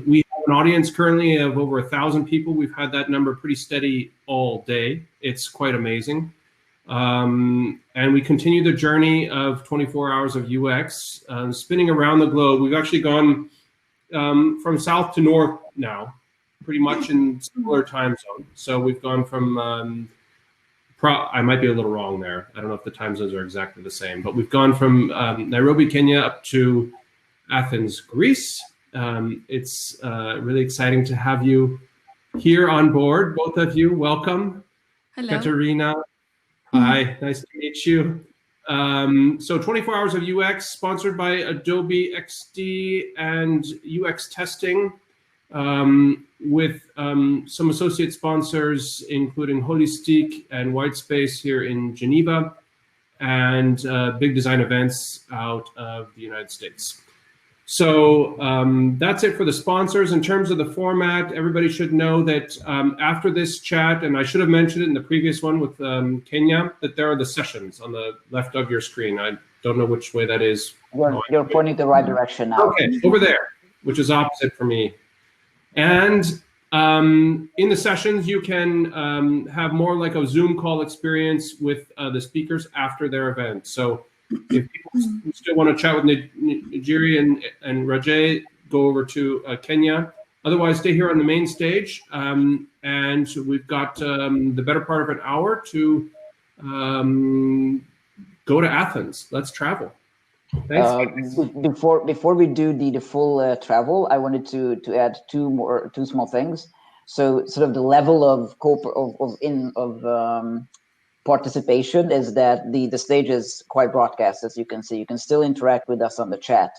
We have an audience currently of over 1,000 people. We've had that number pretty steady all day. It's quite amazing. And we continue the journey of 24 hours of UX, spinning around the globe. We've actually gone from south to north now, pretty much in similar time zone. So we've gone from, I might be a little wrong there. I don't know if the time zones are exactly the same, but we've gone from Nairobi, Kenya up to Athens, Greece. It's really exciting to have you here on board, both of you. Welcome. Hello. Katerina. Hi, nice to meet you. So 24 Hours of UX, sponsored by Adobe XD and UX Testing, with some associate sponsors, including Holistic and Whitespace here in Geneva, and Big Design Events out of the United States. So that's it for the sponsors. In terms of the format, everybody should know that after this chat, and I should have mentioned it in the previous one with Kenya, that there are the sessions on the left of your screen. I don't know which way that is. You're pointing the right direction now. Okay, over there, which is opposite for me. And in the sessions, you can have more like a Zoom call experience with the speakers after their event. So if people still want to chat with Nigeria and Rajay, go over to Kenya. Otherwise, stay here on the main stage. And we've got the better part of an hour to go to Athens. Let's travel. Thanks. Before we do the full travel, I wanted to add two small things. So sort of the level of participation is that the stage is quite broadcast, as you can see. You can still interact with us on the chat.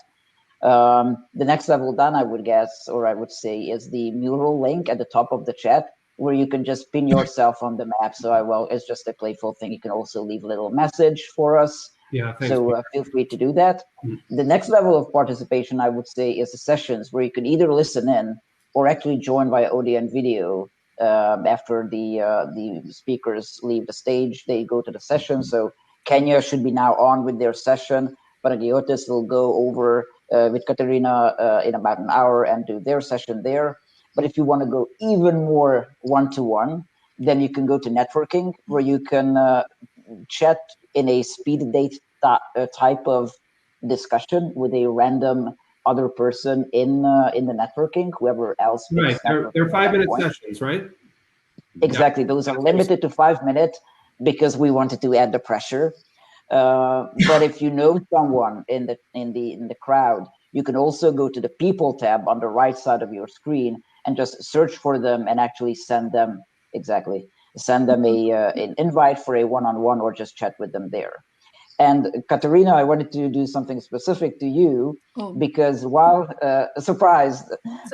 The next level done, I would guess, or I would say, is the mural link at the top of the chat, where you can just pin yourself on the map. So it's just a playful thing. You can also leave a little message for us. Yeah, thanks. So feel free to do that. The next level of participation, I would say, is the sessions, where you can either listen in or actually join via audio and video. After the speakers leave the stage, they go to the session. So Kenya should be now on with their session. Panagiotis will go over with Katerina in about an hour and do their session there. But if you want to go even more one-to-one, then you can go to networking, where you can chat in a speed date type of discussion with a random other person in the networking, whoever else. Right, they're 5-minute sessions, right? Exactly, yeah. Those are limited to 5 minutes because we wanted to add the pressure. But if you know someone in the crowd, you can also go to the People tab on the right side of your screen and just search for them and actually send them an invite for a one-on-one, or just chat with them there. And Katerina, I wanted to do something specific to you, because while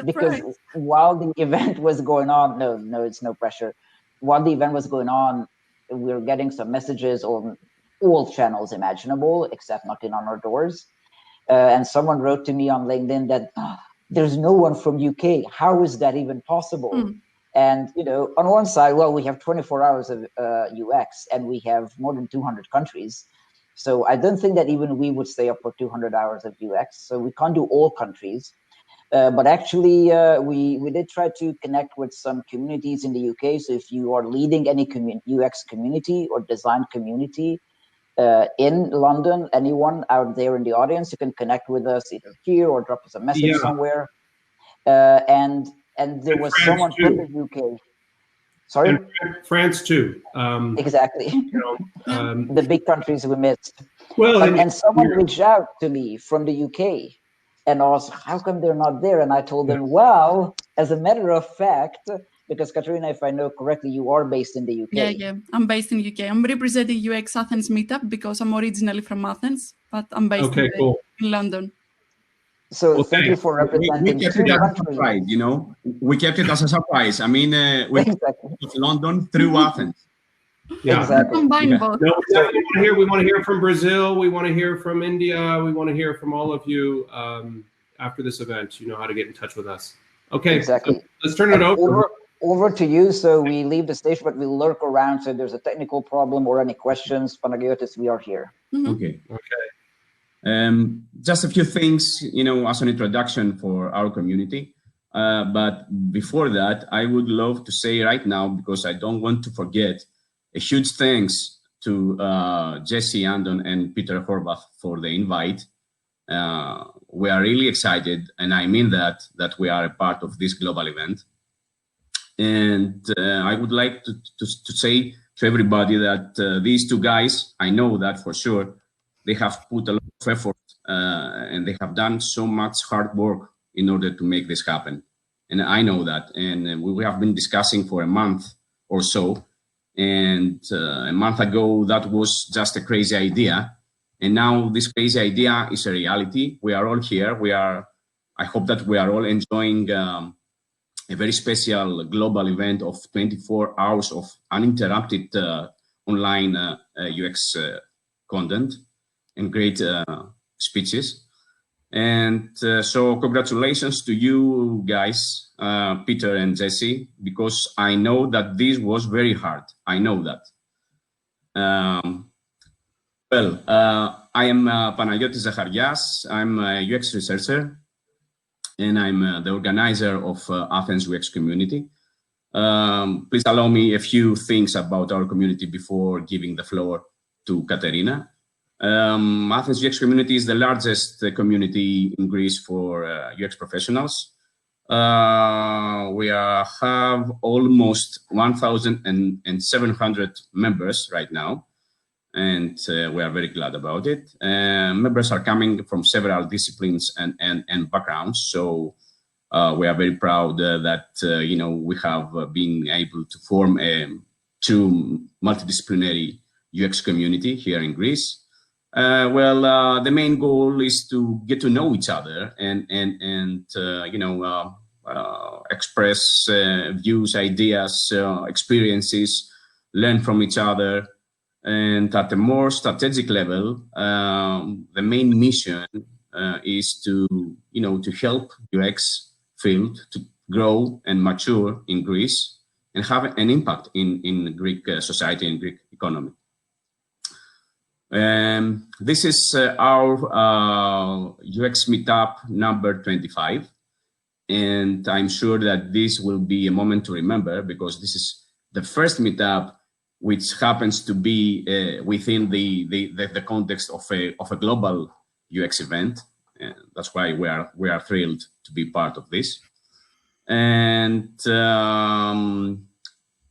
because while the event was going on, no, it's no pressure. While the event was going on, we were getting some messages on all channels imaginable, except knocking on our doors. And someone wrote to me on LinkedIn that there's no one from UK. How is that even possible? And on one side, well, we have 24 hours of UX, and we have more than 200 countries. So I don't think that even we would stay up for 200 hours of UX. So we can't do all countries. But actually, we did try to connect with some communities in the UK. So if you are leading any UX community or design community in London, anyone out there in the audience, you can connect with us either here or drop us a message somewhere. And there was someone from the UK. Sorry? And France too. Exactly. The big countries we missed. Well, and someone reached out to me from the UK and asked, how come they're not there? And I told them, well, as a matter of fact, because Katerina, if I know correctly, you are based in the UK. Yeah, I'm based in the UK. I'm representing UX Athens Meetup because I'm originally from Athens, but I'm based in London. So thank you for representing. We kept it as a surprise, We kept it as a surprise. I mean, we exactly. London through Athens. Yeah, exactly. Combine both. No, we want to hear from Brazil. We want to hear from India. We want to hear from all of you after this event. You know how to get in touch with us. Okay, exactly. So let's turn it over to you. So we leave the stage, but we lurk around. So if there's a technical problem or any questions, Panagiotis, we are here. Okay. Just a few things, as an introduction for our community. But before that, I would love to say right now, because I don't want to forget, a huge thanks to Jesse Andon and Peter Horvath for the invite. We are really excited, and I mean that we are a part of this global event. And I would like to say to everybody that these two guys, I know that for sure, they have put a lot of effort and they have done so much hard work in order to make this happen. And I know that. And we have been discussing for a month or so. And a month ago, that was just a crazy idea. And now this crazy idea is a reality. We are all here. I hope that we are all enjoying a very special global event of 24 hours of uninterrupted online UX content and great speeches. And so congratulations to you guys, Peter and Jesse, because I know that this was very hard. I know that. I am Panagiotis Zacharias. I'm a UX researcher, and I'm the organizer of Athens UX Community. Please allow me a few things about our community before giving the floor to Katerina. Athens UX Community is the largest community in Greece for UX professionals. We have almost 1,700 members right now, and we are very glad about it. Members are coming from several disciplines and backgrounds, so we are very proud that we have been able to form a true multidisciplinary UX community here in Greece. The main goal is to get to know each other and express views, ideas, experiences, learn from each other. And at a more strategic level, the main mission is to help UX field to grow and mature in Greece and have an impact in Greek society and Greek economy. This is our UX meetup number 25. And I'm sure that this will be a moment to remember, because this is the first meetup which happens to be within the context of a global UX event. And that's why we are thrilled to be part of this. And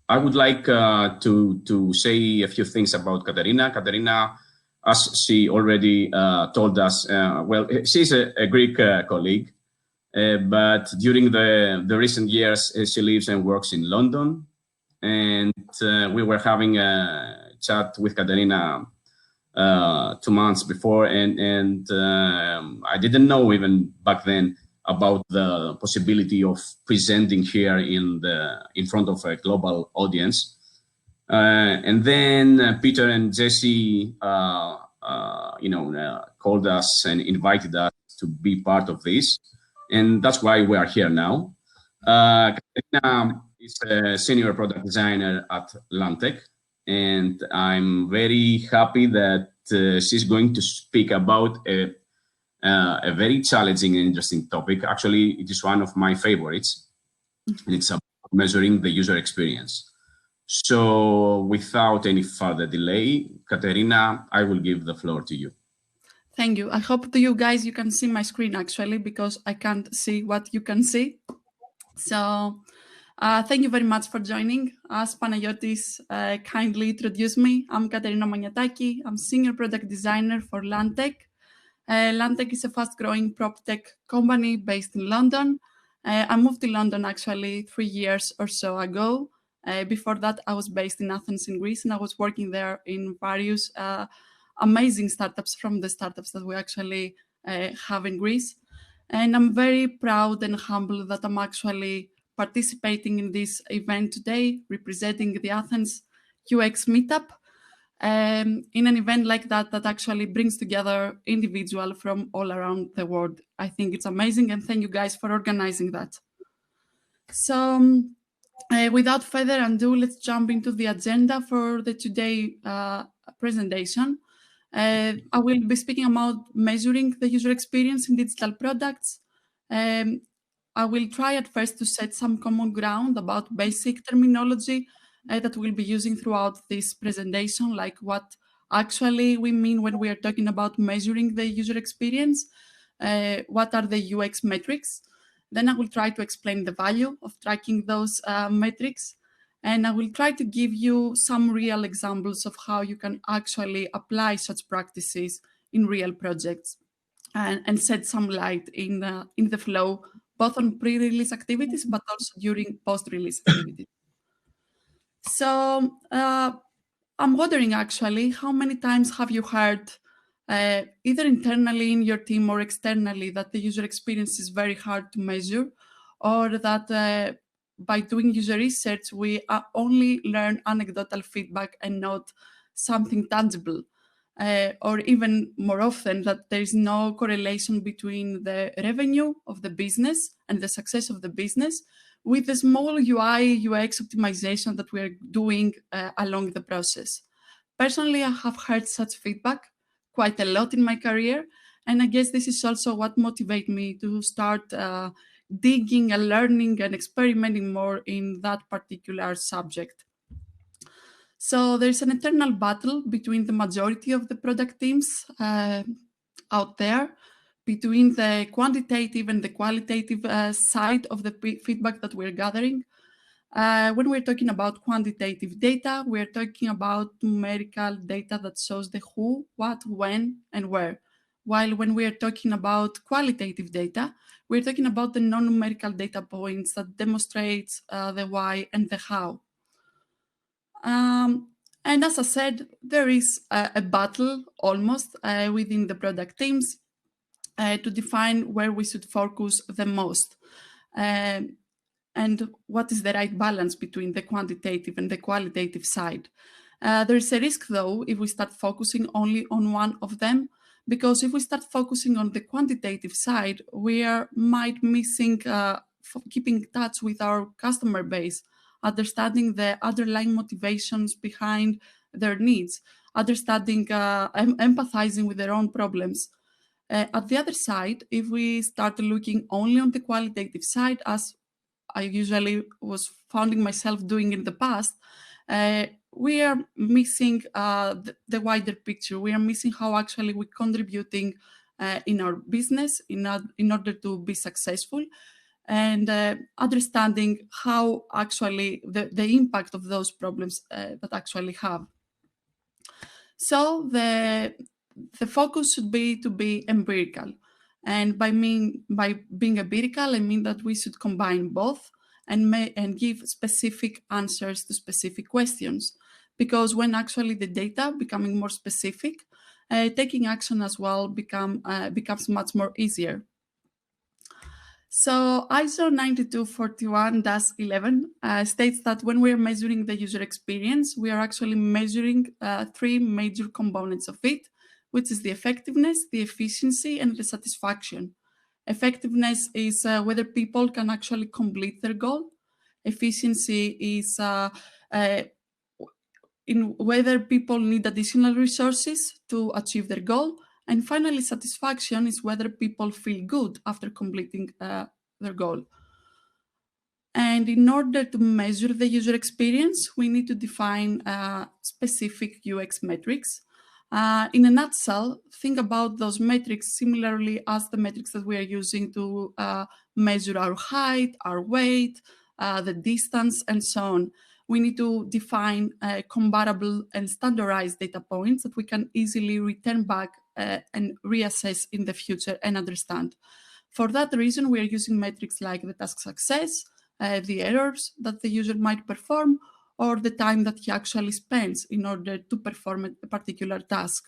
I would like to say a few things about Katerina. Katerina, as she already told us, she's a Greek colleague, but during the recent years, she lives and works in London. And we were having a chat with Katerina 2 months before, and I didn't know even back then about the possibility of presenting here in front of a global audience. And then Peter and Jesse, called us and invited us to be part of this, and that's why we are here now. Katerina is a senior product designer at Lantec, and I'm very happy that she's going to speak about a very challenging and interesting topic. Actually, it is one of my favorites. It's about measuring the user experience. So without any further delay, Katerina, I will give the floor to you. Thank you. I hope to you guys, you can see my screen actually, because I can't see what you can see. So thank you very much for joining. As Panagiotis kindly introduced me, I'm Katerina Maniataki. I'm Senior Product Designer for Lantec. Lantec is a fast-growing prop tech company based in London. I moved to London actually 3 years or so ago. Before that, I was based in Athens in Greece, and I was working there in various amazing startups from the startups that we actually have in Greece. And I'm very proud and humble that I'm actually participating in this event today, representing the Athens UX meetup. In an event like that actually brings together individuals from all around the world. I think it's amazing, and thank you guys for organizing that. So without further ado, let's jump into the agenda for the today presentation. I will be speaking about measuring the user experience in digital products. I will try at first to set some common ground about basic terminology that we'll be using throughout this presentation, like what actually we mean when we are talking about measuring the user experience, what are the UX metrics. Then I will try to explain the value of tracking those metrics. And I will try to give you some real examples of how you can actually apply such practices in real projects and shed some light in the flow, both on pre-release activities, but also during post-release activities. So I'm wondering, actually, how many times have you heard, either internally in your team or externally, that the user experience is very hard to measure, or that by doing user research, we only learn anecdotal feedback and not something tangible? Or even more often, that there is no correlation between the revenue of the business and the success of the business with the small UI, UX optimization that we are doing along the process. Personally, I have heard such feedback quite a lot in my career, and I guess this is also what motivates me to start digging and learning and experimenting more in that particular subject. So there's an eternal battle between the majority of the product teams out there, between the quantitative and the qualitative side of the feedback that we're gathering. When we're talking about quantitative data, we're talking about numerical data that shows the who, what, when, and where. While when we're talking about qualitative data, we're talking about the non-numerical data points that demonstrates the why and the how. And as I said, there is a battle almost within the product teams to define where we should focus the most. And what is the right balance between the quantitative and the qualitative side. There is a risk, though, if we start focusing only on one of them, because if we start focusing on the quantitative side, we might missing keeping in touch with our customer base, understanding the underlying motivations behind their needs, understanding, empathizing with their own problems. At the other side, if we start looking only on the qualitative side, as I usually was finding myself doing in the past, we are missing the wider picture. We are missing how actually we're contributing in our business in order to be successful, and understanding how actually the impact of those problems that actually have. So the focus should be to be empirical. And by being empirical, I mean that we should combine both and give specific answers to specific questions. Because when actually the data becoming more specific, taking action as well becomes much more easier. So ISO 9241-11 states that when we are measuring the user experience, we are actually measuring three major components of it, which is the effectiveness, the efficiency, and the satisfaction. Effectiveness is whether people can actually complete their goal. Efficiency is in whether people need additional resources to achieve their goal. And finally, satisfaction is whether people feel good after completing their goal. And in order to measure the user experience, we need to define specific UX metrics. In a nutshell, think about those metrics similarly as the metrics that we are using to measure our height, our weight, the distance, and so on. We need to define comparable and standardized data points that we can easily return back and reassess in the future and understand. For that reason, we are using metrics like the task success, the errors that the user might perform, or the time that he actually spends in order to perform a particular task.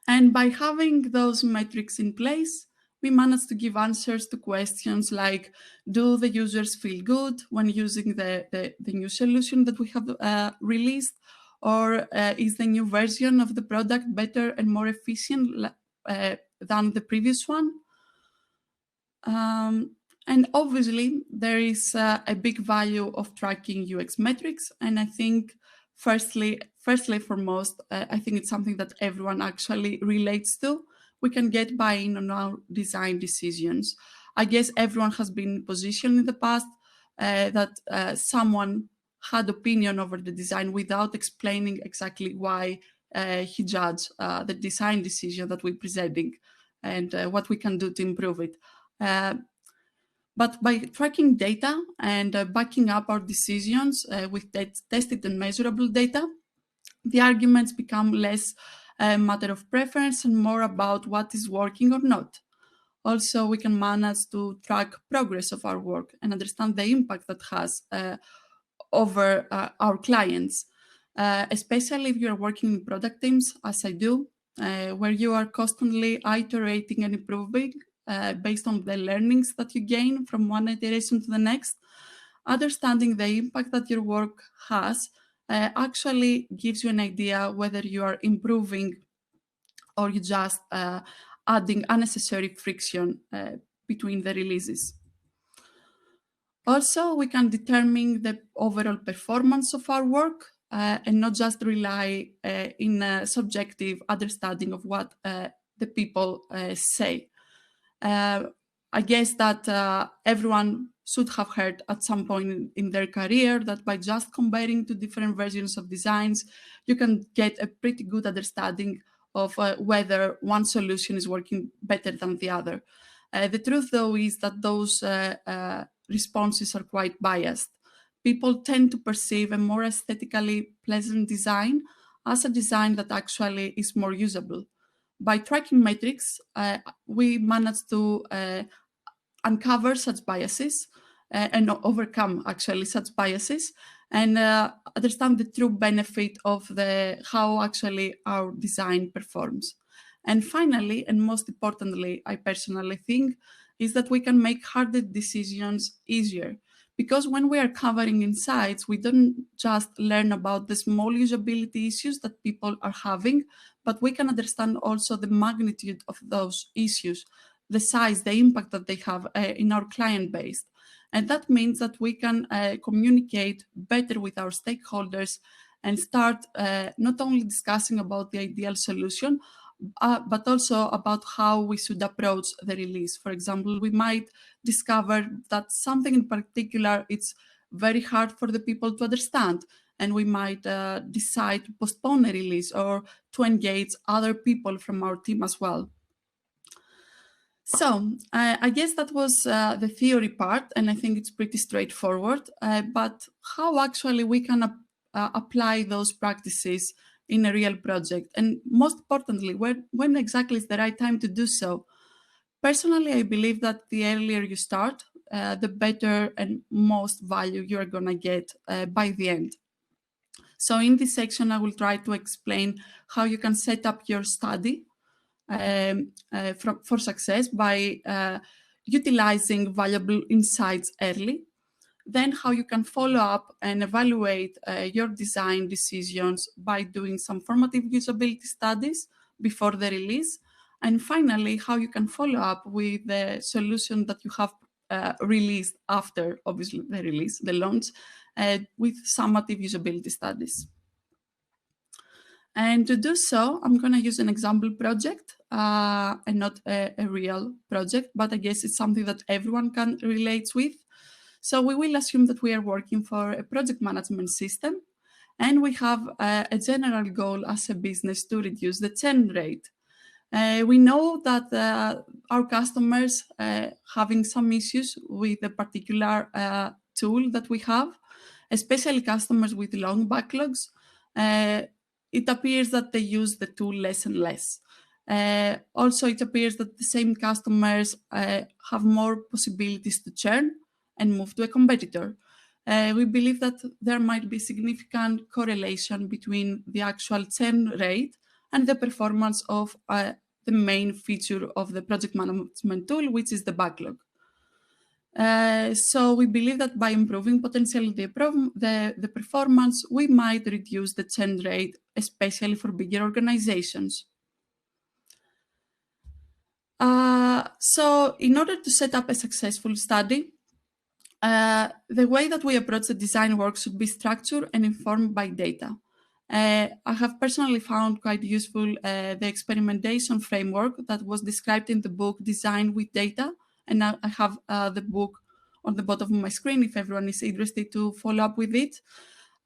And by having those metrics in place, we manage to give answers to questions like, do the users feel good when using the new solution that we have released? Or is the new version of the product better and more efficient than the previous one? And obviously, there is a big value of tracking UX metrics. And I think Firstly, foremost, I think it's something that everyone actually relates to. We can get buy-in on our design decisions. I guess everyone has been positioned in the past that someone had opinion over the design without explaining exactly why he judged the design decision that we're presenting and what we can do to improve it. But by tracking data and backing up our decisions with tested and measurable data, the arguments become less a matter of preference and more about what is working or not. Also, we can manage to track progress of our work and understand the impact that has over our clients, especially if you're working in product teams, as I do, where you are constantly iterating and improving based on the learnings that you gain from one iteration to the next. Understanding the impact that your work has actually gives you an idea whether you are improving or you just adding unnecessary friction between the releases. Also, we can determine the overall performance of our work and not just rely in a subjective understanding of what the people say. I guess that everyone should have heard at some point in their career that by just comparing two different versions of designs, you can get a pretty good understanding of whether one solution is working better than the other. The truth, though, is that those responses are quite biased. People tend to perceive a more aesthetically pleasant design as a design that actually is more usable. By tracking metrics, we managed to uncover such biases and overcome actually such biases and understand the true benefit of how actually our design performs. And finally, and most importantly, I personally think, is that we can make harder decisions easier. Because when we are covering insights, we don't just learn about the small usability issues that people are having, but we can understand also the magnitude of those issues, the size, the impact that they have in our client base. And that means that we can communicate better with our stakeholders and start not only discussing about the ideal solution, but also about how we should approach the release. For example, we might discover that something in particular it's very hard for the people to understand, and we might decide to postpone a release or to engage other people from our team as well. So I guess that was the theory part, and I think it's pretty straightforward. But how actually we can apply those practices in a real project? And most importantly, when exactly is the right time to do so? Personally, I believe that the earlier you start, the better and most value you're going to get by the end. So in this section, I will try to explain how you can set up your study for success by utilizing valuable insights early. Then how you can follow up and evaluate your design decisions by doing some formative usability studies before the release. And finally, how you can follow up with the solution that you have released after, obviously, the release, the launch, with summative usability studies. And to do so, I'm going to use an example project and not a real project, but I guess it's something that everyone can relate with. So we will assume that we are working for a project management system, and we have a general goal as a business to reduce the churn rate. We know that our customers having some issues with a particular tool that we have, especially customers with long backlogs. It appears that they use the tool less and less. Also, it appears that the same customers have more possibilities to churn and move to a competitor. We believe that there might be significant correlation between the actual churn rate and the performance of the main feature of the project management tool, which is the backlog. So we believe that by improving potentially the performance, we might reduce the churn rate, especially for bigger organizations. So in order to set up a successful study, the way that we approach the design work should be structured and informed by data. I have personally found quite useful the experimentation framework that was described in the book Design with Data. And now I have the book on the bottom of my screen if everyone is interested to follow up with it.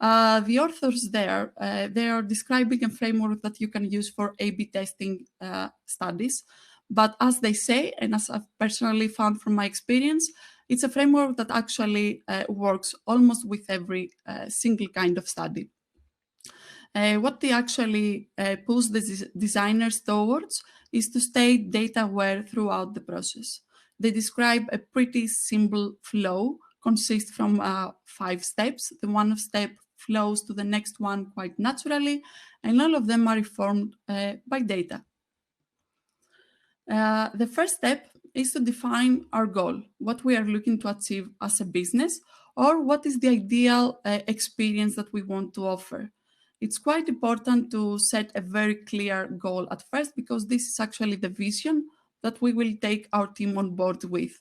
The authors there, they are describing a framework that you can use for A/B testing studies. But as they say, and as I've personally found from my experience, it's a framework that actually works almost with every single kind of study. What they actually push the designers towards is to stay data aware throughout the process. They describe a pretty simple flow, consists from 5 steps. The one step flows to the next one quite naturally, and all of them are informed by data. The first step is to define our goal, what we are looking to achieve as a business, or what is the ideal experience that we want to offer. It's quite important to set a very clear goal at first, because this is actually the vision that we will take our team on board with.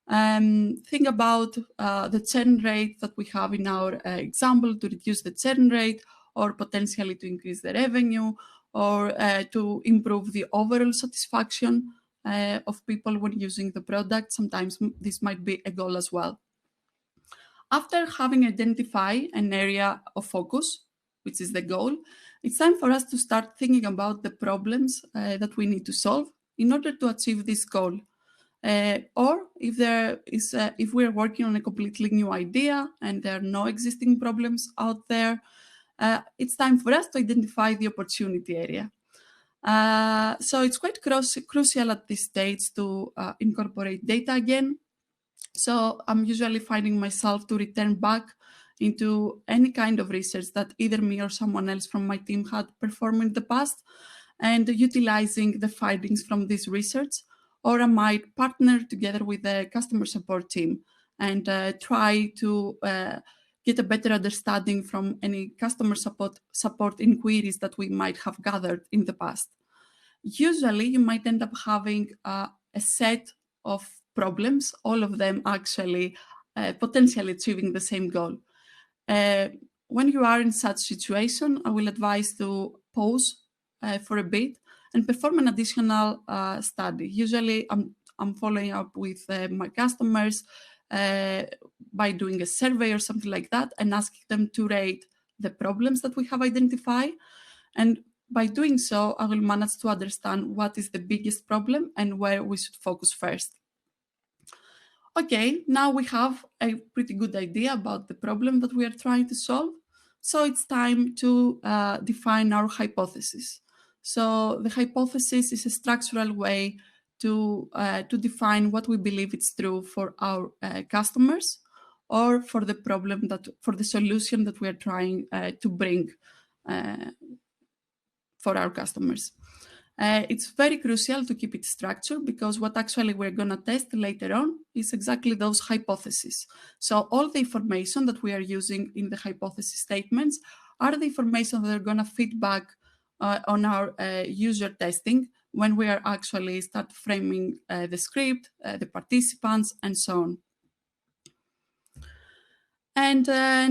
Think about the churn rate that we have in our example, to reduce the churn rate, or potentially to increase the revenue, or to improve the overall satisfaction of people when using the product. Sometimes this might be a goal as well. After having identified an area of focus, which is the goal, it's time for us to start thinking about the problems that we need to solve in order to achieve this goal. Or if we're working on a completely new idea and there are no existing problems out there, it's time for us to identify the opportunity area. So it's quite crucial at this stage to incorporate data again. So I'm usually finding myself to return back into any kind of research that either me or someone else from my team had performed in the past, and utilizing the findings from this research. Or I might partner together with the customer support team and try to get a better understanding from any customer support inquiries that we might have gathered in the past. Usually, you might end up having a set of problems, all of them actually potentially achieving the same goal. When you are in such situation, I will advise to pause for a bit and perform an additional study. Usually, I'm following up with my customers by doing a survey or something like that, and asking them to rate the problems that we have identified. And by doing so, I will manage to understand what is the biggest problem and where we should focus first. Okay, now we have a pretty good idea about the problem that we are trying to solve. So it's time to define our hypothesis. So the hypothesis is a structural way to define what we believe is true for our customers, or for the solution that we are trying to bring for our customers. It's very crucial to keep it structured, because what actually we're going to test later on is exactly those hypotheses. So all the information that we are using in the hypothesis statements are the information that are going to feed back on our user testing when we are actually start framing the script, the participants, and so on. And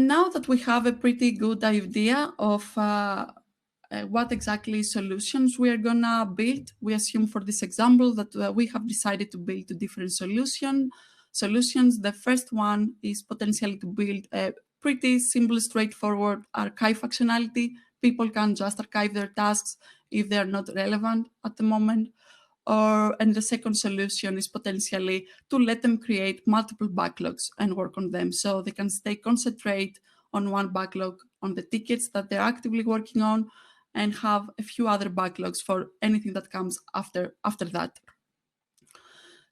now that we have a pretty good idea of what exactly solutions we are gonna build, we assume for this example that we have decided to build 2 different solutions. The first one is potentially to build a pretty simple, straightforward archive functionality. People can just archive their tasks if they are not relevant at the moment. And the second solution is potentially to let them create multiple backlogs and work on them, so they can concentrate on one backlog on the tickets that they're actively working on, and have a few other backlogs for anything that comes after that.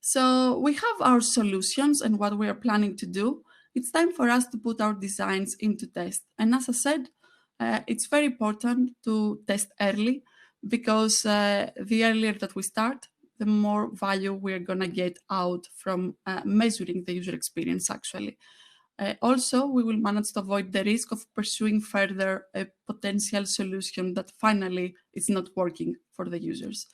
So we have our solutions and what we are planning to do. It's time for us to put our designs into test. And as I said, it's very important to test early, because the earlier that we start, the more value we're going to get out from measuring the user experience actually. Also, we will manage to avoid the risk of pursuing further a potential solution that finally is not working for the users.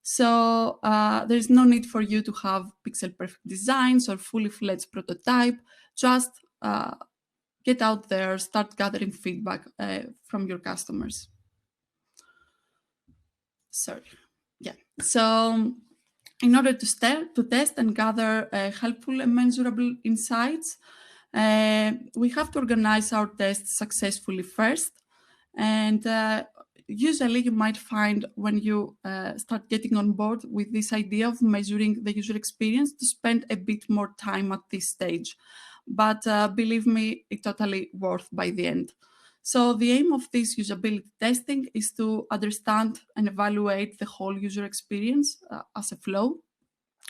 So there's no need for you to have pixel perfect designs or fully fledged prototype. Just get out there, start gathering feedback from your customers. Sorry. Yeah. So in order to test and gather helpful and measurable insights, we have to organize our tests successfully first. And usually you might find when you start getting on board with this idea of measuring the user experience to spend a bit more time at this stage. But believe me, it's totally worth by the end. So the aim of this usability testing is to understand and evaluate the whole user experience as a flow,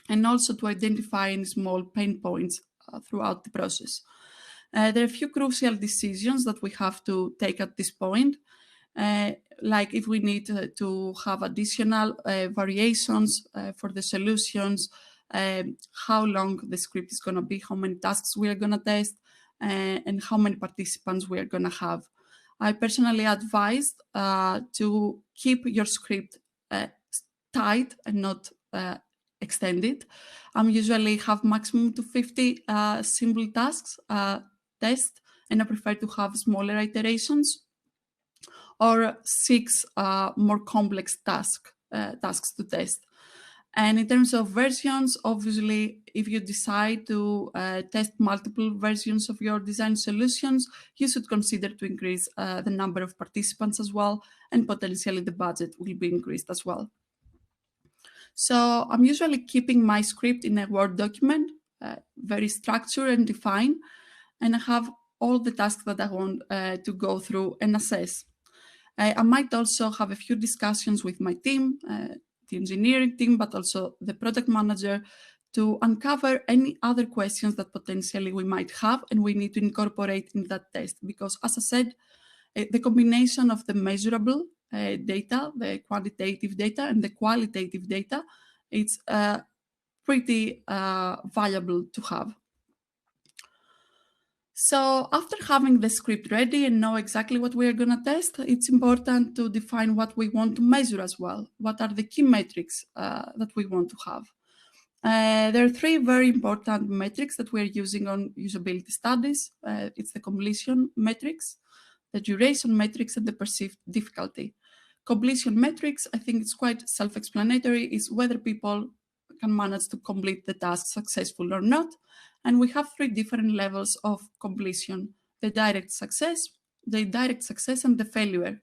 and also to identify any small pain points throughout the process. There are a few crucial decisions that we have to take at this point, like if we need to have additional variations for the solutions, how long the script is going to be, how many tasks we are going to test, and how many participants we are going to have. I personally advised to keep your script tight and not extended. I usually have maximum to 50 simple tasks test, and I prefer to have smaller iterations or 6 more complex tasks to test. And in terms of versions, obviously, if you decide to test multiple versions of your design solutions, you should consider to increase the number of participants as well, and potentially the budget will be increased as well. So I'm usually keeping my script in a Word document, very structured and defined, and I have all the tasks that I want to go through and assess. I might also have a few discussions with my team, the engineering team, but also the product manager, to uncover any other questions that potentially we might have and we need to incorporate in that test. Because as I said, the combination of the measurable data, the quantitative data, and the qualitative data, it's pretty valuable to have. So after having the script ready and know exactly what we are going to test, it's important to define what we want to measure as well. What are the key metrics that we want to have? There are 3 very important metrics that we're using on usability studies. It's the completion metrics, the duration metrics, and the perceived difficulty. Completion metrics, I think it's quite self-explanatory, is whether people can manage to complete the task successfully or not. And we have 3 different levels of completion: the direct success, the indirect success, and the failure.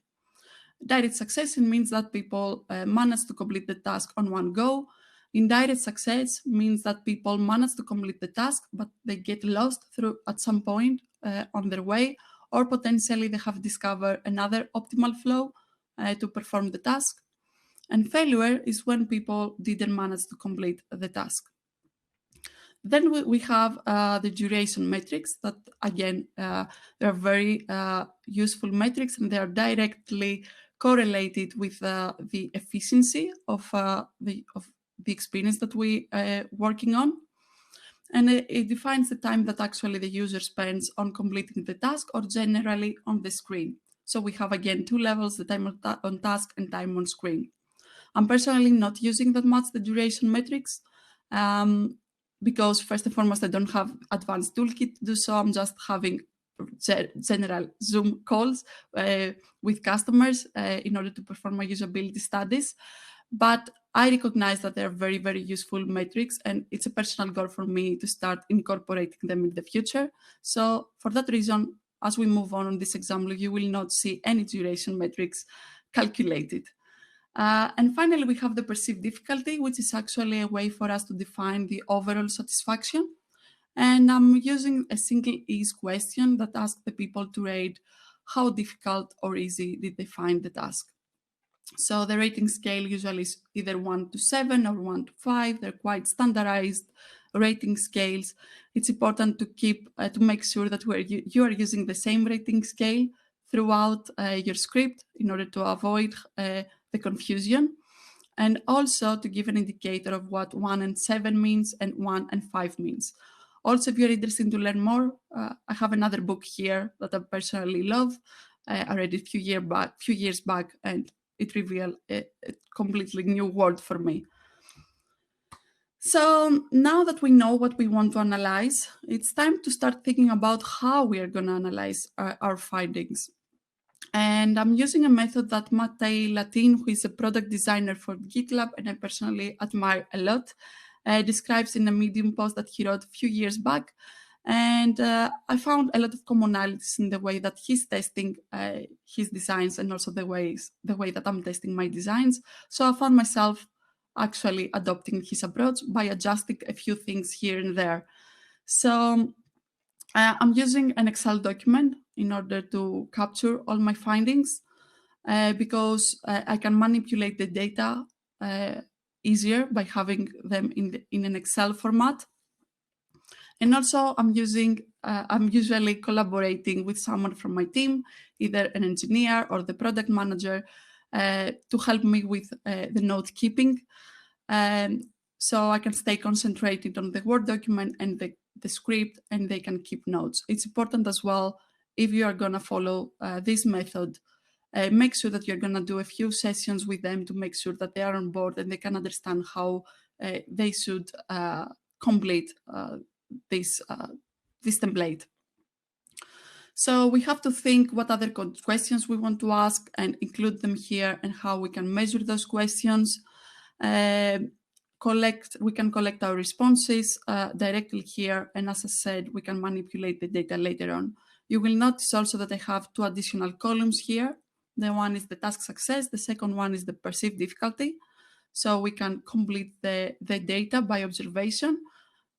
Direct success means that people manage to complete the task on one go. Indirect success means that people manage to complete the task, but they get lost at some point on their way, or potentially they have discovered another optimal flow to perform the task. And failure is when people didn't manage to complete the task. Then we have the duration metrics that, again, they are very useful metrics, and they are directly correlated with the efficiency of the experience that we are working on. And it defines the time that actually the user spends on completing the task, or generally on the screen. So we have, again, 2 levels, the time on task and time on screen. I'm personally not using that much the duration metrics because, first and foremost, I don't have advanced toolkit to do so. I'm just having general Zoom calls with customers in order to perform my usability studies. But I recognize that they're very, very useful metrics, and it's a personal goal for me to start incorporating them in the future. So for that reason, as we move on this example, you will not see any duration metrics calculated. And finally, we have the perceived difficulty, which is actually a way for us to define the overall satisfaction. And I'm using a single ease question that asks the people to rate how difficult or easy did they find the task. So the rating scale usually is either 1 to 7 or 1 to 5. They're quite standardized rating scales. It's important to to make sure that you are using the same rating scale throughout your script in order to avoid the confusion, and also to give an indicator of what 1 and 7 means and 1 and 5 means. Also, if you're interested to learn more, I have another book here that I personally love. I read it a few years back, and it revealed a completely new world for me. So now that we know what we want to analyze, it's time to start thinking about how we are going to analyze our findings. And I'm using a method that Matei Latin, who is a product designer for GitLab and I personally admire a lot, describes in a Medium post that he wrote a few years back. And I found a lot of commonalities in the way that he's testing his designs and also the way that I'm testing my designs. So I found myself actually adopting his approach by adjusting a few things here and there. So I'm using an Excel document in order to capture all my findings because I can manipulate the data easier by having them in an Excel format. And also I'm usually collaborating with someone from my team, either an engineer or the product manager, to help me with the note keeping. So I can stay concentrated on the Word document and the script, and they can keep notes. It's important as well, if you are going to follow this method, make sure that you're going to do a few sessions with them to make sure that they are on board and they can understand how they should complete this template. So we have to think what other questions we want to ask and include them here and how we can measure those questions. We can collect our responses directly here. And as I said, we can manipulate the data later on. You will notice also that I have two additional columns here. The one is the task success. The second one is the perceived difficulty. So we can complete the data by observation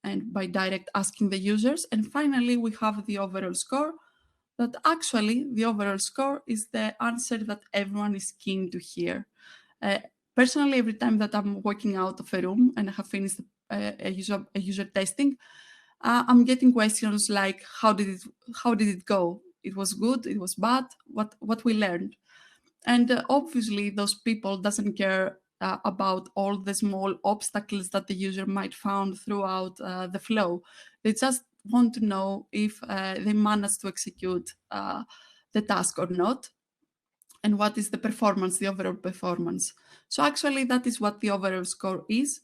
and by direct asking the users. And finally, we have the overall score. That actually, the overall score is the answer that everyone is keen to hear. Personally, every time that I'm walking out of a room and I have finished a user testing, I'm getting questions like, how did it go? It was good, it was bad, what we learned. And obviously, those people doesn't care about all the small obstacles that the user might found throughout the flow. They just want to know if they managed to execute the task or not, and what is the performance, the overall performance. So actually, that is what the overall score is,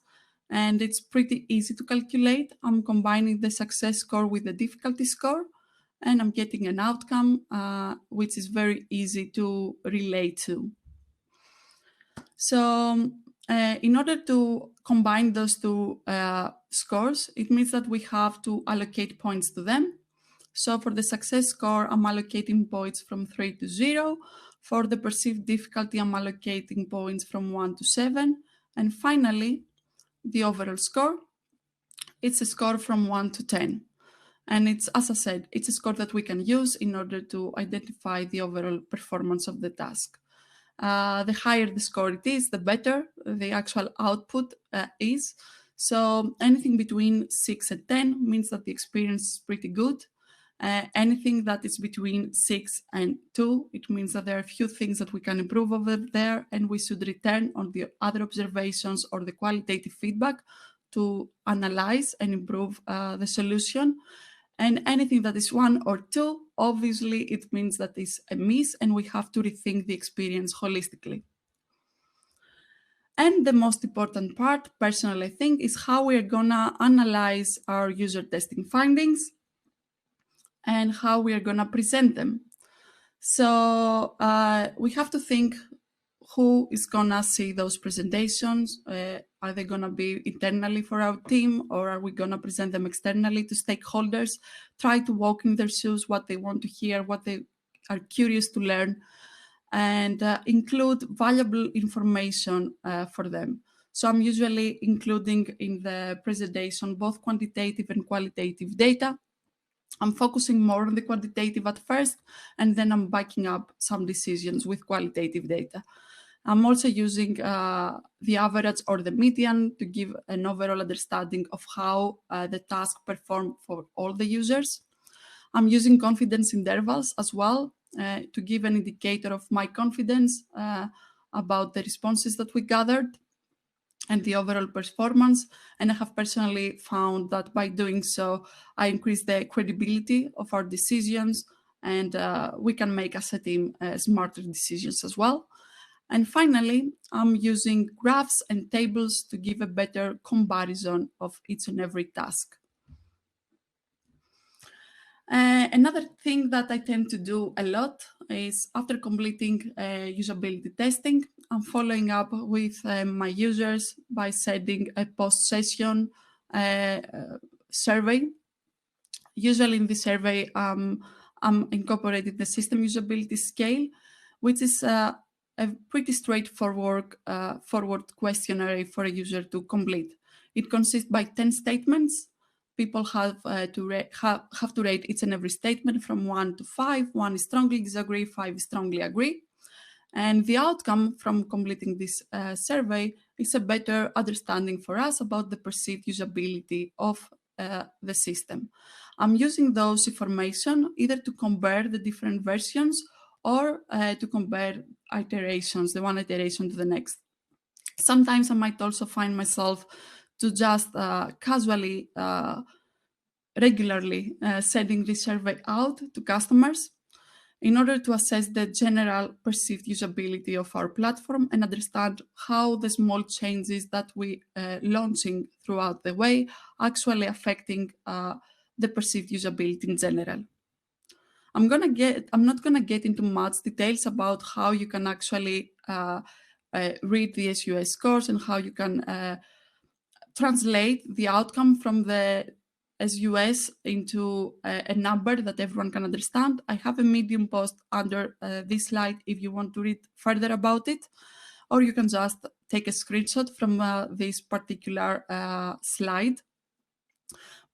and it's pretty easy to calculate. I'm combining the success score with the difficulty score, and I'm getting an outcome which is very easy to relate to. So in order to combine those two scores, it means that we have to allocate points to them. So for the success score, I'm allocating points from 3 to 0. For the perceived difficulty, I'm allocating points from 1 to 7. And finally, the overall score, it's a score from 1 to 10. And it's, as I said, it's a score that we can use in order to identify the overall performance of the task. The higher the score it is, the better the actual output is. So anything between 6 and 10 means that the experience is pretty good. Anything that is between 6 and 2, it means that there are a few things that we can improve over there, and we should return on the other observations or the qualitative feedback to analyze and improve the solution. And anything that is 1 or 2, obviously it means that it's a miss and we have to rethink the experience holistically. And the most important part, personally, I think, is how we're gonna analyze our user testing findings and how we are gonna present them. So we have to think who is gonna see those presentations. Are they gonna be internally for our team, or are we gonna present them externally to stakeholders? Try to walk in their shoes, what they want to hear, what they are curious to learn, and include valuable information for them. So I'm usually including in the presentation both quantitative and qualitative data. I'm focusing more on the quantitative at first, and then I'm backing up some decisions with qualitative data. I'm also using the average or the median to give an overall understanding of how the task performed for all the users. I'm using confidence intervals as well to give an indicator of my confidence about the responses that we gathered and the overall performance. And I have personally found that by doing so, I increase the credibility of our decisions, and we can make as a team smarter decisions as well. And finally, I'm using graphs and tables to give a better comparison of each and every task. Another thing that I tend to do a lot is after completing usability testing, I'm following up with my users by sending a post-session survey. Usually in this survey, I'm incorporating the system usability scale, which is a pretty straightforward forward questionnaire for a user to complete. It consists by 10 statements. People have to rate each and every statement from 1 to 5. 1 is strongly disagree, 5 is strongly agree. And the outcome from completing this survey is a better understanding for us about the perceived usability of the system. I'm using those information either to compare the different versions or to compare iterations, the one iteration to the next. Sometimes I might also find myself to just casually, regularly sending this survey out to customers in order to assess the general perceived usability of our platform and understand how the small changes that we launching throughout the way actually affecting the perceived usability in general. I'm not gonna get into much details about how you can actually read the SUS scores and how you can translate the outcome from the SUS into a number that everyone can understand. I have a Medium post under this slide if you want to read further about it, or you can just take a screenshot from this particular slide.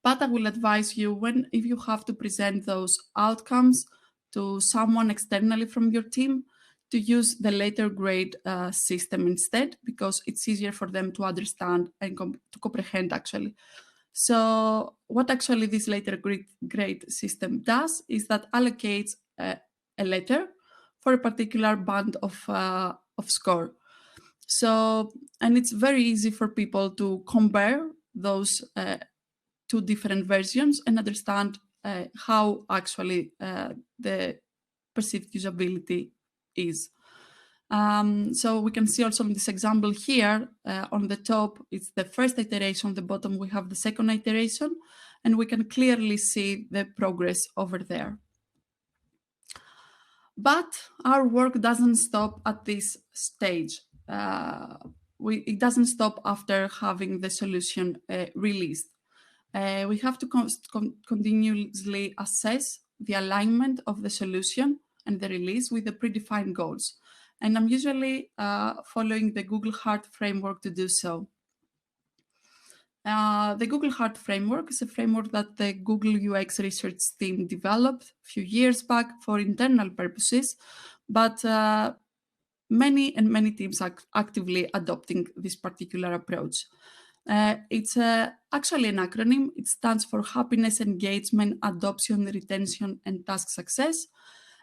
But I will advise you if you have to present those outcomes to someone externally from your team, to use the letter grade system instead, because it's easier for them to understand and to comprehend actually. So what actually this letter grade system does is that allocates a letter for a particular band of score. So, and it's very easy for people to compare those two different versions and understand how actually the perceived usability is. So we can see also in this example here, on the top, it's the first iteration, on the bottom we have the second iteration, and we can clearly see the progress over there. But our work doesn't stop at this stage. It doesn't stop after having the solution released. We have to continuously assess the alignment of the solution and the release with the predefined goals. And I'm usually following the Google Heart framework to do so. The Google Heart framework is a framework that the Google UX research team developed a few years back for internal purposes, but many teams are actively adopting this particular approach. It's actually an acronym. It stands for Happiness, Engagement, Adoption, Retention, and Task Success.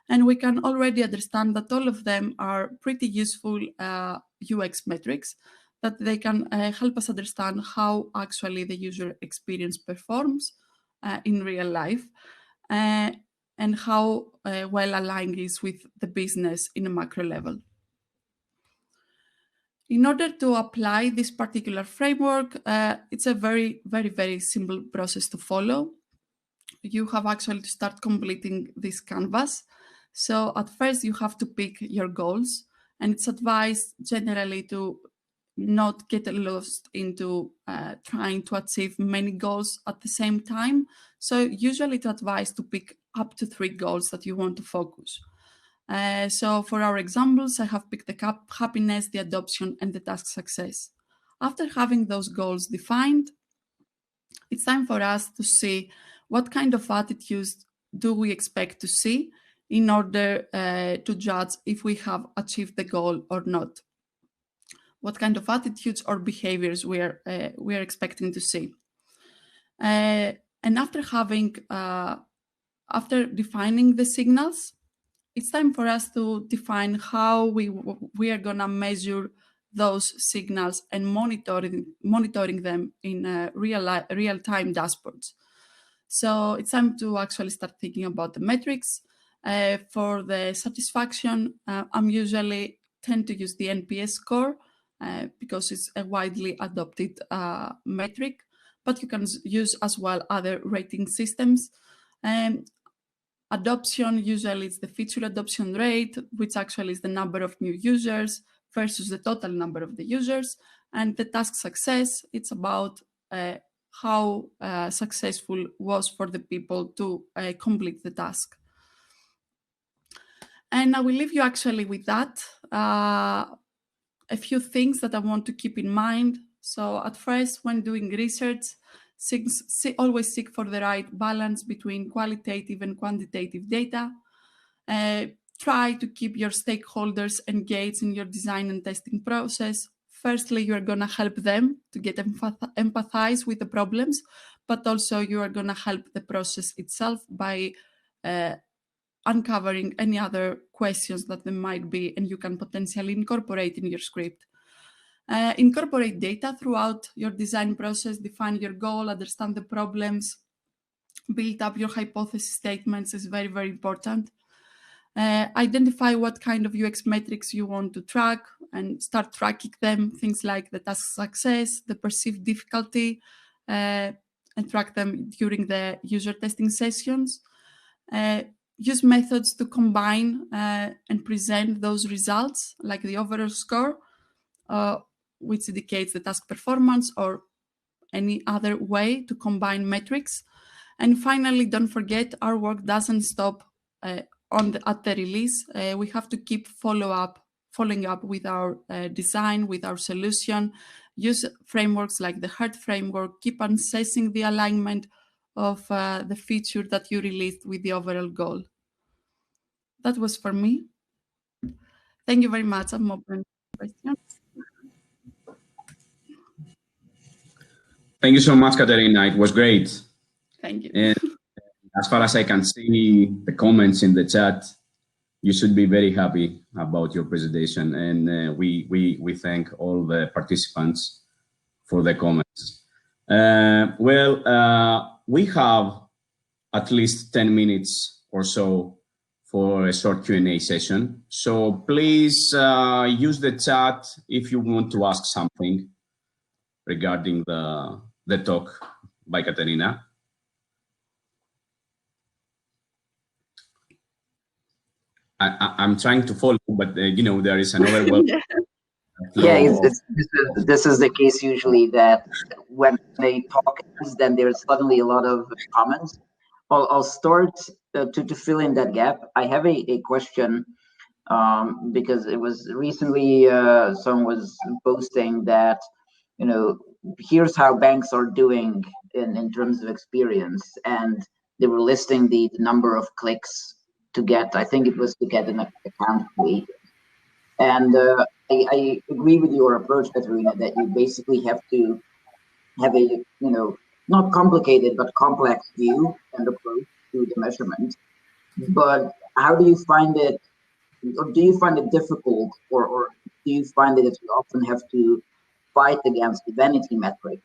And we can already understand that all of them are pretty useful UX metrics that they can help us understand how actually the user experience performs in real life and how well aligned it is with the business in a macro level. In order to apply this particular framework, it's a very simple process to follow. You have actually to start completing this canvas. So at first you have to pick your goals, and it's advised generally to not get lost into trying to achieve many goals at the same time. So usually it's advised to pick up to 3 goals that you want to focus. So for our examples, I have picked the happiness, the adoption, and the task success. After having those goals defined, it's time for us to see what kind of attitudes do we expect to see in order to judge if we have achieved the goal or not. What kind of attitudes or behaviors we are expecting to see. And after defining the signals, it's time for us to define how we are gonna measure those signals and monitoring them in real-time dashboards. So it's time to actually start thinking about the metrics. For the satisfaction, I'm usually tend to use the NPS score because it's a widely adopted metric, but you can use as well other rating systems. Adoption, usually it's the feature adoption rate, which actually is the number of new users versus the total number of the users. And the task success, it's about how successful was for the people to complete the task. And I will leave you actually with that. A few things that I want to keep in mind. So at first, when doing research, always seek for the right balance between qualitative and quantitative data. Try to keep your stakeholders engaged in your design and testing process. Firstly, you're going to help them to get empathize with the problems, but also you are going to help the process itself by uncovering any other questions that there might be, and you can potentially incorporate in your script. Incorporate data throughout your design process, define your goal, understand the problems, build up your hypothesis statements is very, very important. Identify what kind of UX metrics you want to track and start tracking them, things like the task success, the perceived difficulty, and track them during the user testing sessions. Use methods to combine and present those results, like the overall score, which indicates the task performance, or any other way to combine metrics. And finally, don't forget, our work doesn't stop at the release. We have to keep following up with our design, with our solution. Use frameworks like the HEART framework. Keep assessing the alignment of the feature that you released with the overall goal. That was for me. Thank you very much. I'm open to questions. Thank you so much, Katerina. It was great. Thank you. And as far as I can see the comments in the chat, you should be very happy about your presentation. And we thank all the participants for the comments. We have at least 10 minutes or so for a short Q&A session. So please use the chat if you want to ask something regarding the talk by Katerina. I'm trying to follow, but you know, there is another web. Yeah, this is the case usually, that when they talk, then there's suddenly a lot of comments. I'll start to fill in that gap. I have a question because it was recently someone was posting that, you know, here's how banks are doing in terms of experience, and they were listing the number of clicks to get, I think it was to get an account created. And I agree with your approach, Katerina, that you basically have to have a, you know, not complicated, but complex view and approach to the measurement. But how do you find it, or do you find it difficult, or do you find that you often have to fight against the vanity metric,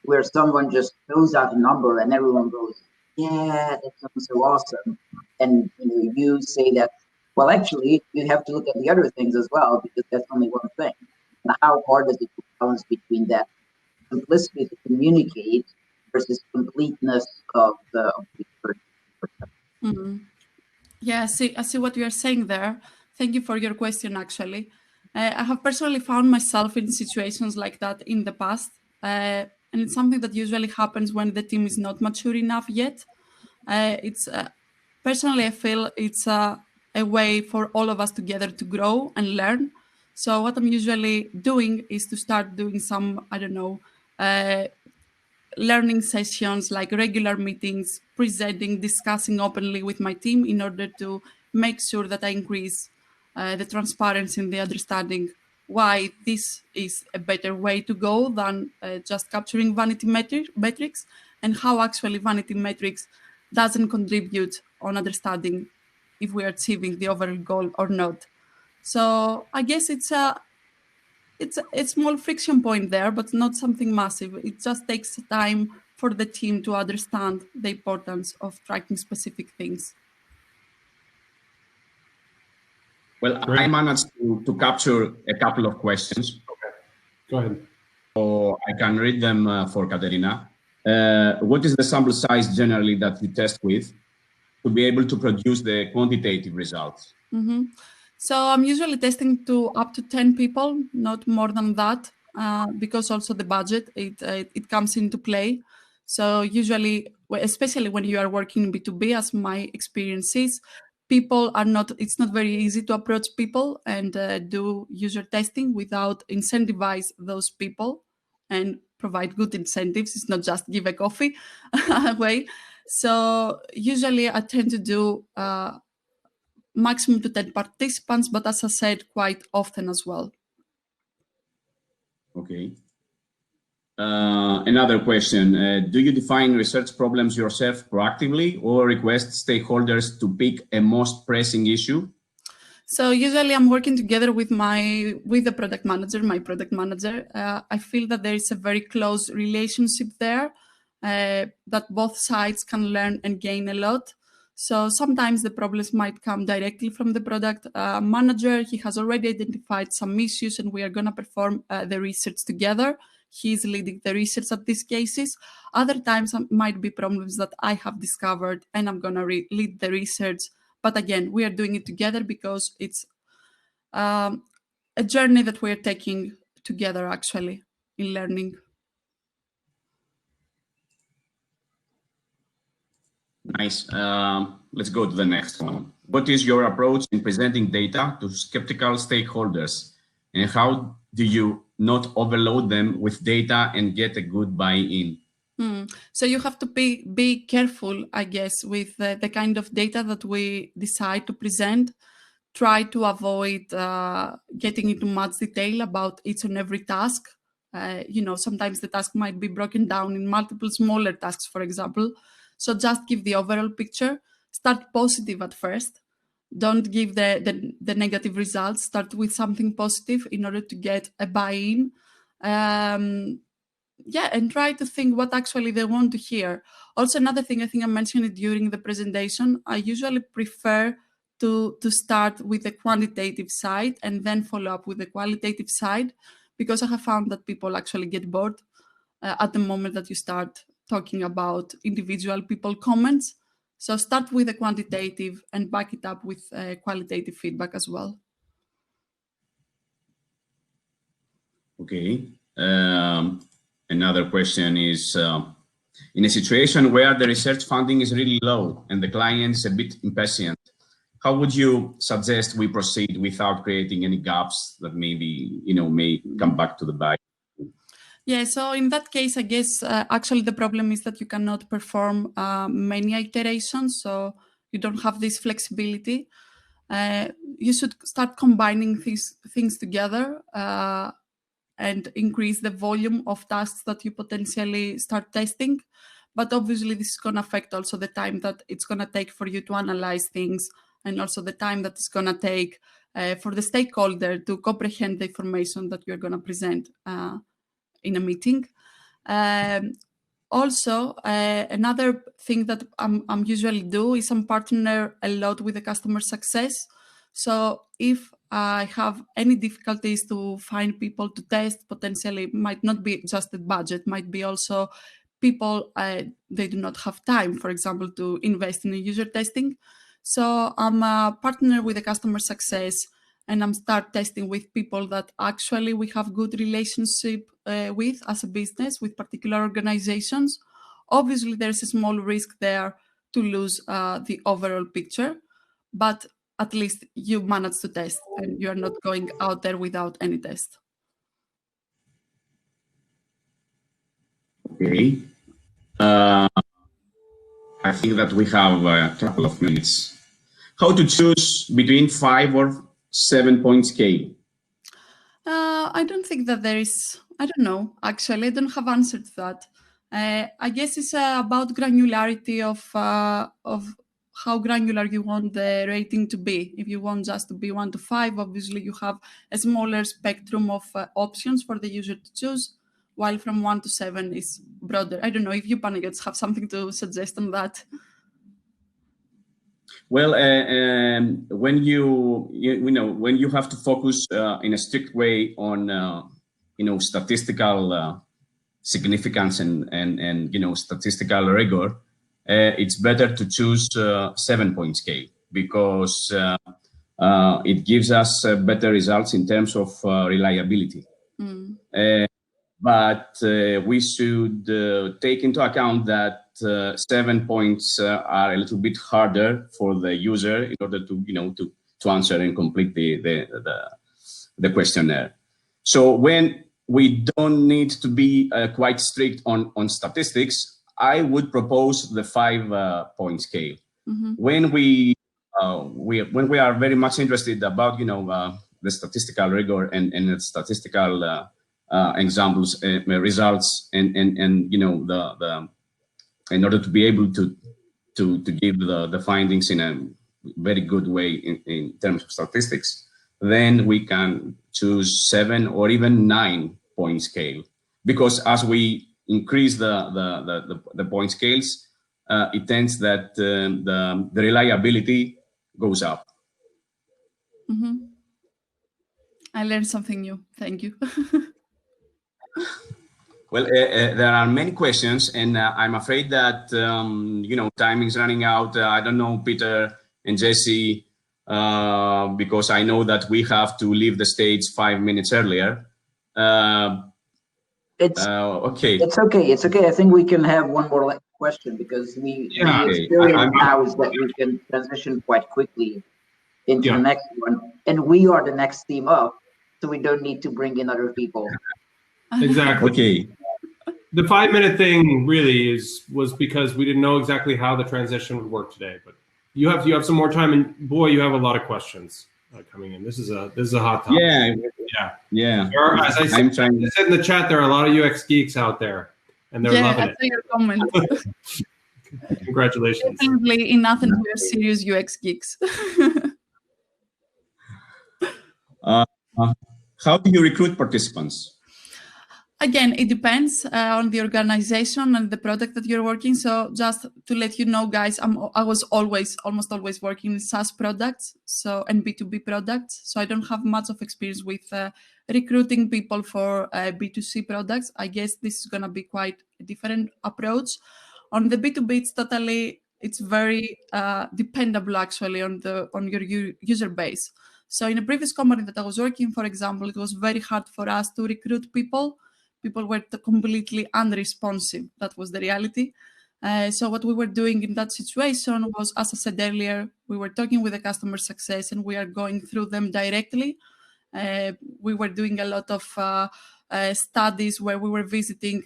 where someone just throws out a number and everyone goes, yeah, that sounds so awesome. And you know, you say that, well, actually, you have to look at the other things as well, because that's only one thing. And how hard is it to balance between that simplicity to communicate versus completeness of the Mm-hmm. Yeah, I see what you are saying there. Thank you for your question, actually. I have personally found myself in situations like that in the past. And it's something that usually happens when the team is not mature enough yet. Personally, I feel it's a way for all of us together to grow and learn. So what I'm usually doing is to start doing some, I don't know, learning sessions, like regular meetings, presenting, discussing openly with my team in order to make sure that I increase the transparency and the understanding why this is a better way to go than just capturing vanity metrics, and how actually vanity metrics doesn't contribute on understanding if we are achieving the overall goal or not. So I guess it's a small friction point there, but not something massive. It just takes time for the team to understand the importance of tracking specific things. Well, Great. I managed to capture a couple of questions. Okay, go ahead. So I can read them for Katerina. What is the sample size generally that you test with to be able to produce the quantitative results? Mm-hmm. So I'm usually testing to up to 10 people, not more than that, because also the budget, it comes into play. So usually, especially when you are working in B2B, as my experience is, people are not, it's not very easy to approach people and do user testing without incentivize those people and provide good incentives. It's not just give a coffee away. So usually I tend to do maximum to 10 participants, but as I said, quite often as well. Okay. Another question. Do you define research problems yourself proactively or request stakeholders to pick a most pressing issue? So usually I'm working together with the product manager, my product manager. I feel that there is a very close relationship there, that both sides can learn and gain a lot. So sometimes the problems might come directly from the product manager. He has already identified some issues and we are going to perform the research together. He's leading the research at these cases. Other times might be problems that I have discovered and I'm going to lead the research. But again, we are doing it together because it's a journey that we're taking together actually in learning. Nice. Let's go to the next one. What is your approach in presenting data to skeptical stakeholders? And how do you not overload them with data and get a good buy-in? So you have to be careful, I guess, with the kind of data that we decide to present. Try to avoid getting into much detail about each and every task. Sometimes the task might be broken down in multiple smaller tasks, for example. So just give the overall picture. Start positive at first. Don't give the negative results. Start with something positive in order to get a buy-in. And try to think what actually they want to hear. Also, another thing, I think I mentioned it during the presentation, I usually prefer to start with the quantitative side and then follow up with the qualitative side, because I have found that people actually get bored at the moment that you start talking about individual people comments. So start with the quantitative and back it up with qualitative feedback as well. Okay. Another question is, in a situation where the research funding is really low and the client is a bit impatient, how would you suggest we proceed without creating any gaps that maybe, may come back to the buy? Yeah, so in that case, I guess actually the problem is that you cannot perform many iterations, so you don't have this flexibility. You should start combining these things together and increase the volume of tasks that you potentially start testing. But obviously, this is going to affect also the time that it's going to take for you to analyze things, and also the time that it's going to take for the stakeholder to comprehend the information that you're going to present in a meeting. Also, another thing that I'm usually do is I'm partner a lot with the customer success. So if I have any difficulties to find people to test, potentially might not be just the budget, might be also people, they do not have time, for example, to invest in a user testing. So I'm a partner with the customer success and I'm start testing with people that actually we have good relationship with as a business, with particular organizations. Obviously, there's a small risk there to lose the overall picture, but at least you manage to test and you're not going out there without any test. Okay. I think that we have a couple of minutes. How to choose between 5 or 7 point scale? I don't think that there is, I don't know, actually, I don't have answered to that. I guess it's about granularity of how granular you want the rating to be. If you want just to be 1 to 5, obviously you have a smaller spectrum of options for the user to choose, while from 1 to 7 is broader. I don't know if you, Panagiotis, have something to suggest on that. Well, when when you have to focus in a strict way on statistical significance and statistical rigor, it's better to choose 7-point scale, because it gives us better results in terms of reliability. But we should take into account that 7 points are a little bit harder for the user in order to answer and complete the questionnaire. So when we don't need to be quite strict on statistics, I would propose the 5-point scale. When we are very much interested about the statistical rigor and the statistical examples, results, and in order to be able to give the findings in a very good way in terms of statistics, then we can choose 7 or even 9-point scale. Because as we increase the point scales, it tends that the reliability goes up. I learned something new. Thank you. Well, there are many questions, and I'm afraid that time is running out. I don't know, Peter and Jesse, because I know that we have to leave the stage 5 minutes earlier. Okay. It's okay. It's okay. I think we can have one more question, because the experience now is that we can transition quite quickly into the next one, and we are the next team up, so we don't need to bring in other people. Exactly. Okay. The 5-minute thing really was because we didn't know exactly how the transition would work today, but you have some more time, and boy, you have a lot of questions coming in. This is a hot topic. Yeah. As I said in the chat, there are a lot of UX geeks out there, and they're loving it. I see your comment. Congratulations. Definitely in Athens, we are serious UX geeks. How do you recruit participants? Again, it depends on the organization and the product that you're working. So just to let you know, guys, I was almost always working in SaaS products, and B2B products. So I don't have much of experience with recruiting people for B2C products. I guess this is going to be quite a different approach. On the B2B, it's very dependable actually on your user base. So in a previous company that I was working, for example, it was very hard for us to recruit people. People were completely unresponsive. That was the reality. So what we were doing in that situation was, as I said earlier, we were talking with the customer success and we are going through them directly. We were doing a lot of studies where we were visiting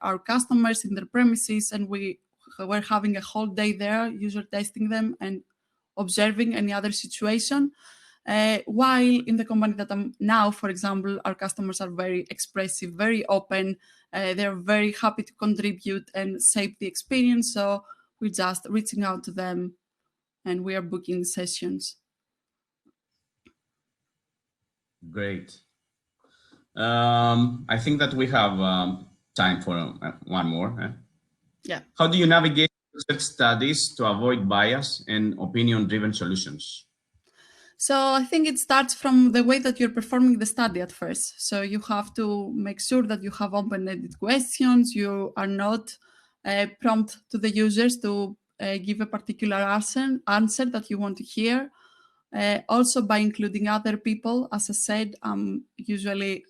our customers in their premises, and we were having a whole day there, user testing them and observing any other situation. While in the company that I'm now, for example, our customers are very expressive, very open. They're very happy to contribute and shape the experience. So we're just reaching out to them and we are booking sessions. Great. I think that we have time for one more. Yeah. How do you navigate research studies to avoid bias and opinion-driven solutions? So I think it starts from the way that you're performing the study at first. So you have to make sure that you have open-ended questions. You are not prompt to the users to give a particular answer that you want to hear. Also by including other people. As I said, I'm usually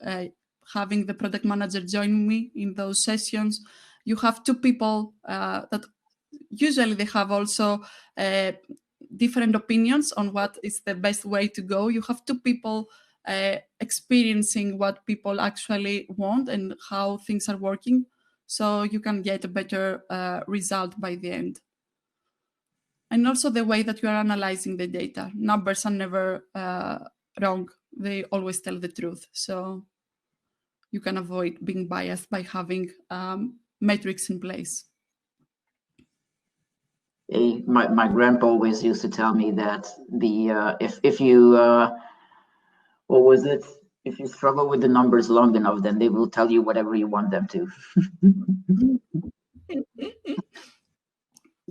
having the product manager join me in those sessions. You have 2 people that usually they have also different opinions on what is the best way to go. You have 2 people experiencing what people actually want and how things are working, so you can get a better result by the end. And also the way that you are analyzing the data. Numbers are never wrong. They always tell the truth. So you can avoid being biased by having metrics in place. My grandpa always used to tell me that if you what was it? If you struggle with the numbers long enough, then they will tell you whatever you want them to.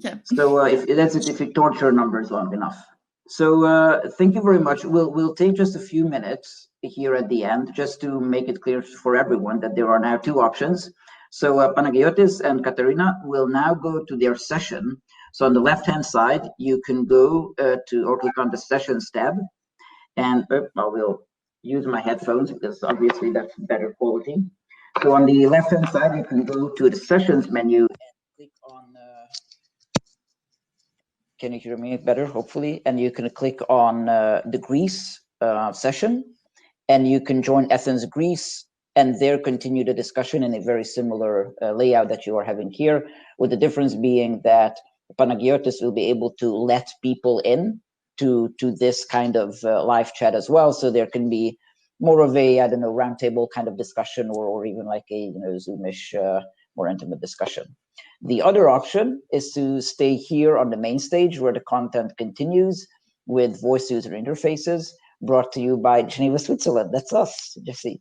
Yeah. So that's it if we torture numbers long enough. So thank you very much. We'll take just a few minutes here at the end just to make it clear for everyone that there are now two options. So Panagiotis and Katerina will now go to their session. So on the left-hand side, you can go to or click on the Sessions tab, and I will use my headphones because obviously that's better quality. So on the left-hand side, you can go to the Sessions menu and click on. Can you hear me better, hopefully? And you can click on the Greece session, and you can join Athens Greece, and there continue the discussion in a very similar layout that you are having here, with the difference being that Panagiotis will be able to let people in to this kind of live chat as well. So there can be more of a, I don't know, roundtable kind of discussion, or even like a, Zoomish, more intimate discussion. The other option is to stay here on the main stage where the content continues with voice user interfaces brought to you by Geneva, Switzerland. That's us, Jesse.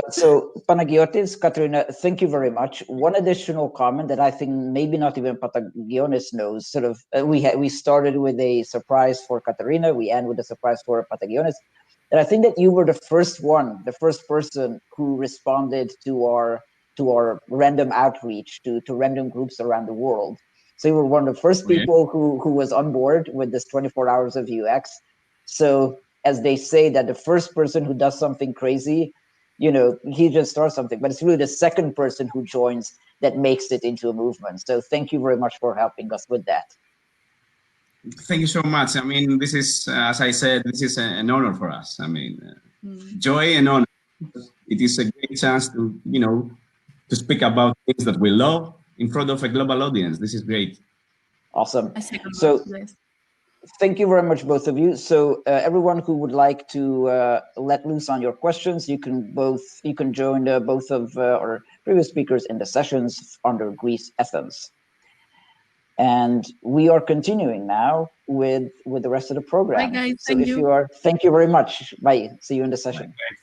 So Panagiotis, Katerina, thank you very much. One additional comment that I think maybe not even Panagiotis knows, sort of, we started with a surprise for Katerina, we end with a surprise for Panagiotis. And I think that you were the first person who responded to our random outreach to random groups around the world. So you were one of the first people who was on board with this 24 hours of UX. So as they say, that the first person who does something crazy, he just starts something, but it's really the second person who joins that makes it into a movement. So thank you very much for helping us with that. Thank you so much. I mean, this is, as I said, this is an honor for us. I mean, joy and honor. It is a great chance to, to speak about things that we love in front of a global audience. This is great. Awesome. So thank you very much, both of you. So everyone who would like to let loose on your questions, you can join both of our previous speakers in the sessions under Greece Athens. And we are continuing now with the rest of the program. Bye, guys. So thank you very much. Bye. See you in the session. Bye.